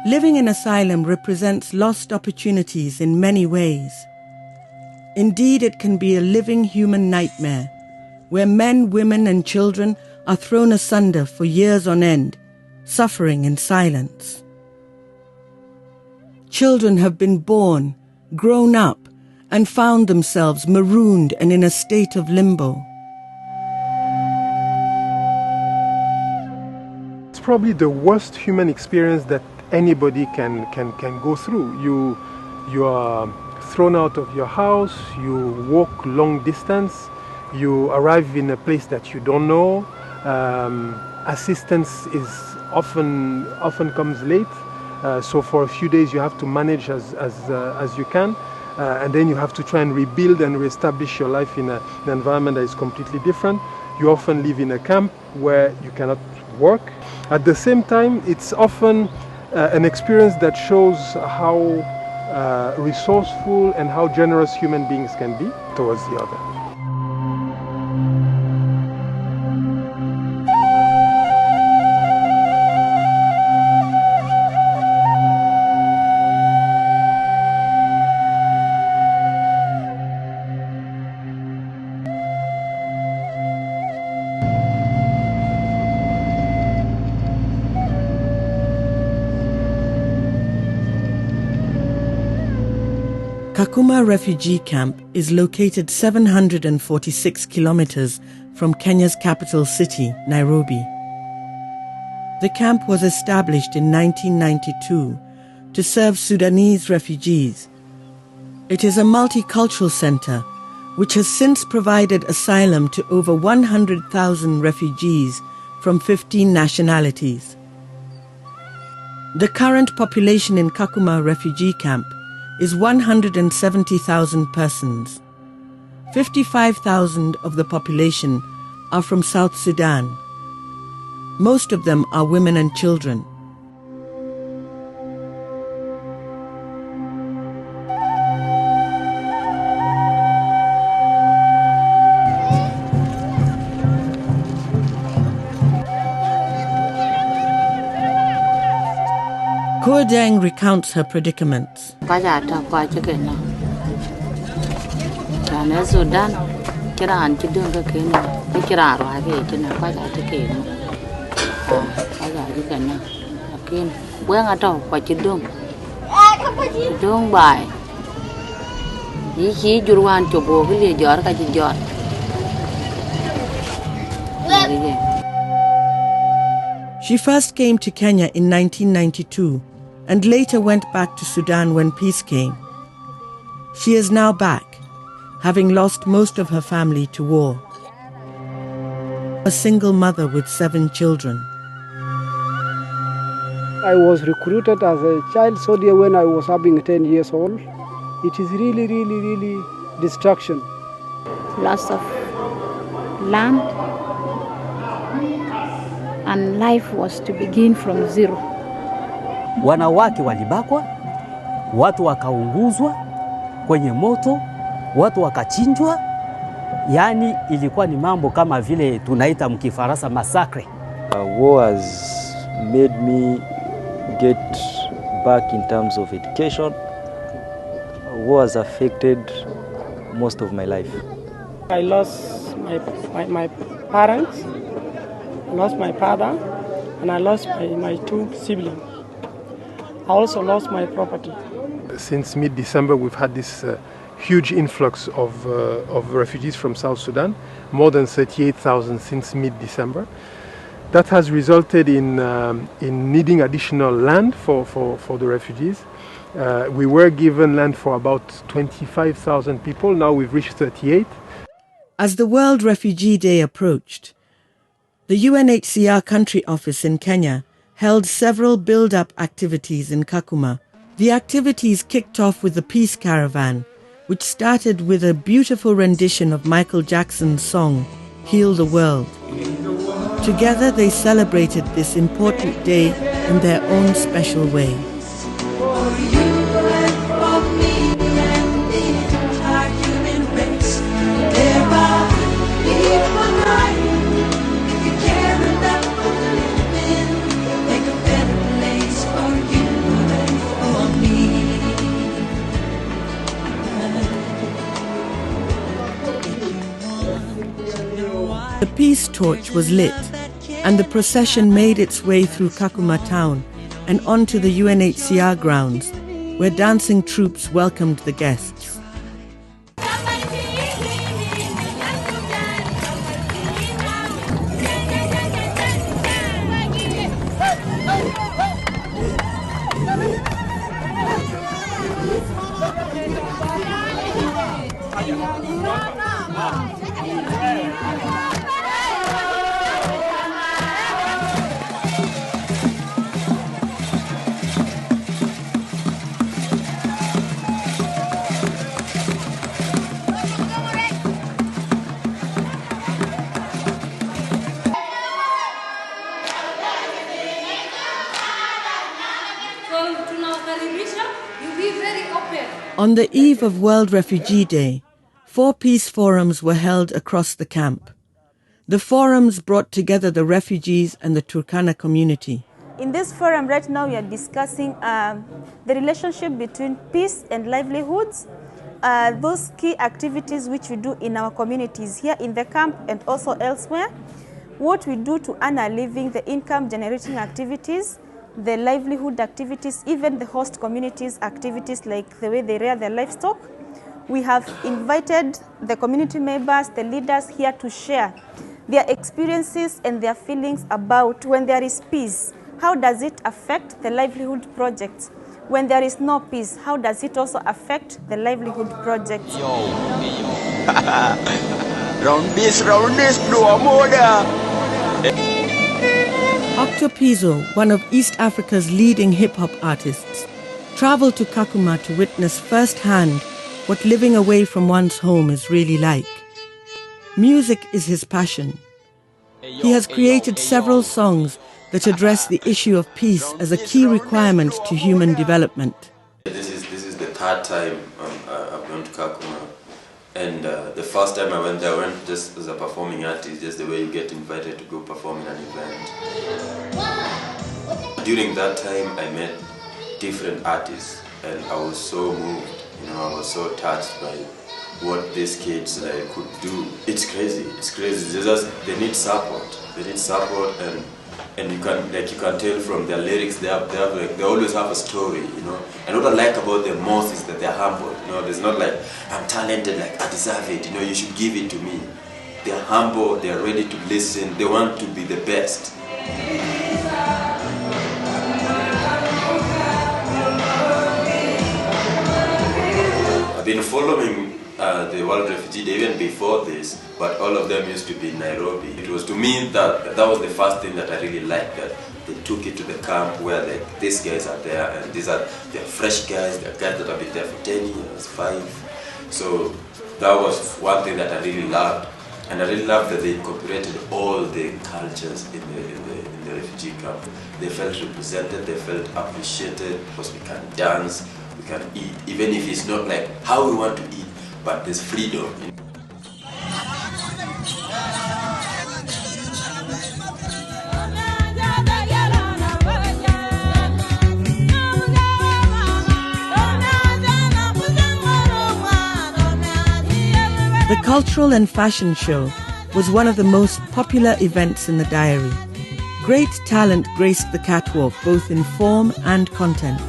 Living in asylum represents lost opportunities in many ways. Indeed, it can be a living human nightmare, where men, women and children are thrown asunder for years on end, suffering in silence. Children have been born, grown up, and found themselves marooned and in a state of limbo. It's probably the worst human experience that anybody can go through. You are thrown out of your house, you walk long distance, you arrive in a place that you don't know. Assistance is often comes late, so for a few days you have to manage as you can, and then you have to try and rebuild and reestablish your life in an environment that is completely different. You often live in a camp where you cannot work. At the same time, it's often an experience that shows how resourceful and how generous human beings can be towards the other. Kakuma refugee camp is located 746 kilometers from Kenya's capital city, Nairobi. The camp was established in 1992 to serve Sudanese refugees. It is a multicultural center which has since provided asylum to over 100,000 refugees from 15 nationalities. The current population in Kakuma refugee camp is 170,000 persons. 55,000 of the population are from South Sudan. Most of them are women and children. Deng recounts her predicaments. She first came to Kenya in 1992 and later went back to Sudan when peace came. She is now back, having lost most of her family to war. A single mother with 7 children. I was recruited as a child soldier when I was having 10 years old. It is really destruction. Loss of land, and life was to begin from zero. Wanawake walibakwa, watu wakaunguzwa kwenye moto, watu wakachinjwa. Yani ilikuwa ni mambo kama vile tunaita mkifaransa massacre. War has made me get back in terms of education. War has affected most of my life. I lost my parents, I lost my father, and I lost my 2 siblings. I also lost my property. Since mid-December, we've had this huge influx of refugees from South Sudan, more than 38,000 since mid-December. That has resulted in needing additional land for the refugees. We were given land for about 25,000 people. Now we've reached 38. As the World Refugee Day approached, the UNHCR country office in Kenya held several build-up activities in Kakuma. The activities kicked off with the Peace Caravan, which started with a beautiful rendition of Michael Jackson's song, Heal the World. Together they celebrated this important day in their own special way. The peace torch was lit, and the procession made its way through Kakuma town and onto the UNHCR grounds, where dancing troops welcomed the guests. On the eve of World Refugee Day, 4 peace forums were held across the camp. The forums brought together the refugees and the Turkana community. In this forum right now we are discussing the relationship between peace and livelihoods, those key activities which we do in our communities here in the camp and also elsewhere, what we do to earn a living, the income generating activities, the livelihood activities, even the host communities activities like the way they rear their livestock. We have invited the community members, the leaders here to share their experiences and their feelings about when there is peace, how does it affect the livelihood projects? When there is no peace, how does it also affect the livelihood projects? Round this, blow more. Octopizzo, one of East Africa's leading hip-hop artists, traveled to Kakuma to witness firsthand what living away from one's home is really like. Music is his passion. He has created several songs that address the issue of peace as a key requirement to human development. This is the 3rd time I've gone to Kakuma. And the first time I went there, I went just as a performing artist, just the way you get invited to go perform in an event. During that time, I met different artists, and I was so moved. I was so touched by what these kids could do. It's crazy. It's crazy. They need support. They need support, and you can tell from their lyrics they always have a story. And what I like about them most is that they're humble. There's not like I'm talented, like I deserve it. You should give it to me. They're humble. They're ready to listen. They want to be the best. I've been following the World Refugee Day even before this, but all of them used to be in Nairobi. It was to me that was the first thing that I really liked, that they took it to the camp where these guys are there, and they're fresh guys, they're guys that have been there for 10 years, 5. So that was one thing that I really loved. And I really loved that they incorporated all the cultures in the refugee camp. They felt represented, they felt appreciated, because we can dance, we can eat, even if it's not like how we want to eat, but there's freedom. The cultural and fashion show was one of the most popular events in the diary. Great talent graced the catwalk both in form and content.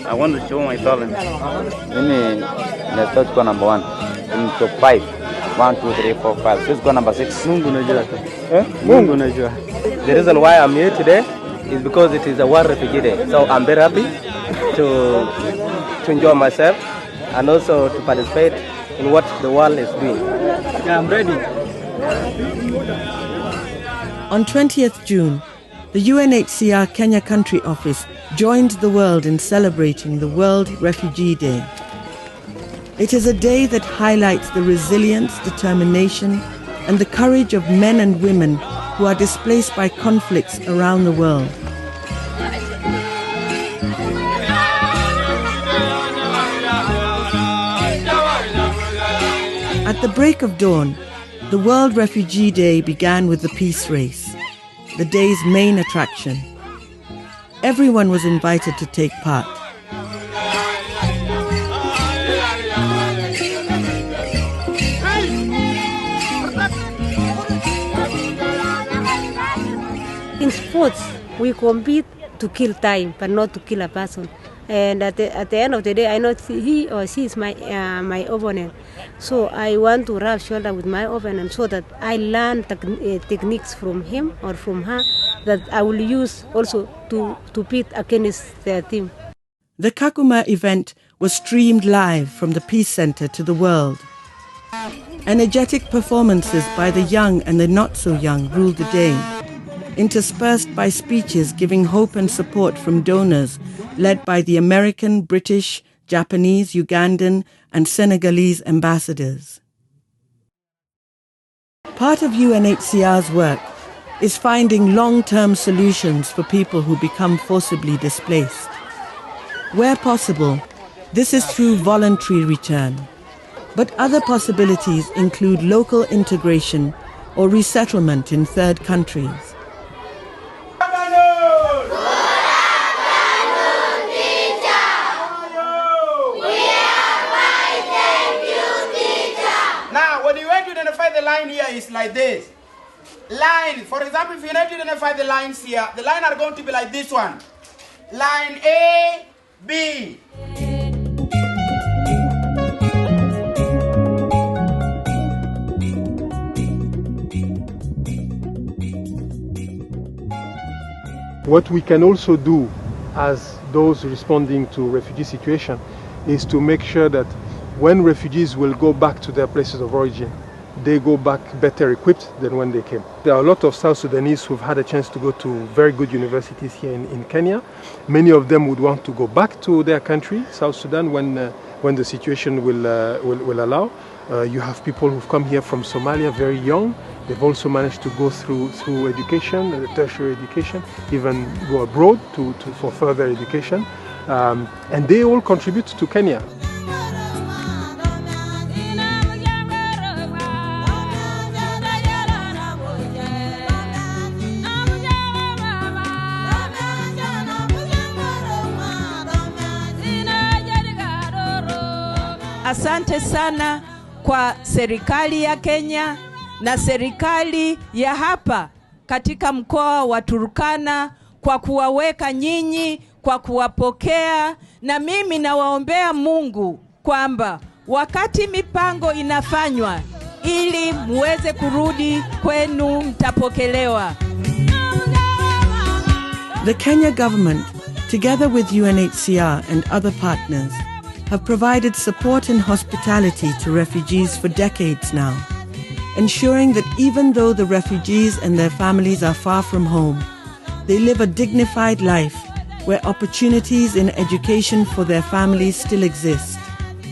I want to show my talent. Let's go number 1. In top 5. 1, 2, 3, 4, 5. Let's go number 6. The reason why I'm here today is because it is a World Refugee Day. So I'm very happy to to enjoy myself and also to participate in what the world is doing. Yeah, I'm ready. On 20th June, the UNHCR Kenya Country Office joined the world in celebrating the World Refugee Day. It is a day that highlights the resilience, determination, and the courage of men and women who are displaced by conflicts around the world. At the break of dawn, the World Refugee Day began with the peace race, the day's main attraction. Everyone was invited to take part. In sports, we compete to kill time, but not to kill a person. And at the end of the day, I know he or she is my opponent. So I want to rub shoulder with my opponent so that I learn techniques from him or from her that I will use also to pit against their team. The Kakuma event was streamed live from the Peace Center to the world. Energetic performances by the young and the not-so-young ruled the day, interspersed by speeches giving hope and support from donors led by the American, British, Japanese, Ugandan, and Senegalese ambassadors. Part of UNHCR's work is finding long-term solutions for people who become forcibly displaced. Where possible, this is through voluntary return. But other possibilities include local integration or resettlement in third countries. The line here is like this. Line, for example, if you need to identify the lines here, the lines are going to be like this one. Line A, B. What we can also do as those responding to refugee situation is to make sure that when refugees will go back to their places of origin, they go back better equipped than when they came. There are a lot of South Sudanese who've had a chance to go to very good universities here in Kenya. Many of them would want to go back to their country, South Sudan, when the situation will allow. You have people who've come here from Somalia very young. They've also managed to go through education, tertiary education, even go abroad for further education. And they all contribute to Kenya. Asante sana kwa serikali ya Kenya na serikali ya hapa katika mkoa wa Turkana kwa kuwaweka nyinyi, kwa kuwapokea, na mimi nawaombea Mungu kwamba wakati mipango inafanywa ili muweze kurudi kwenu mtapokelewa. The Kenya government, together with UNHCR and other partners, have provided support and hospitality to refugees for decades now, ensuring that even though the refugees and their families are far from home, they live a dignified life where opportunities in education for their families still exist,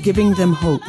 giving them hope.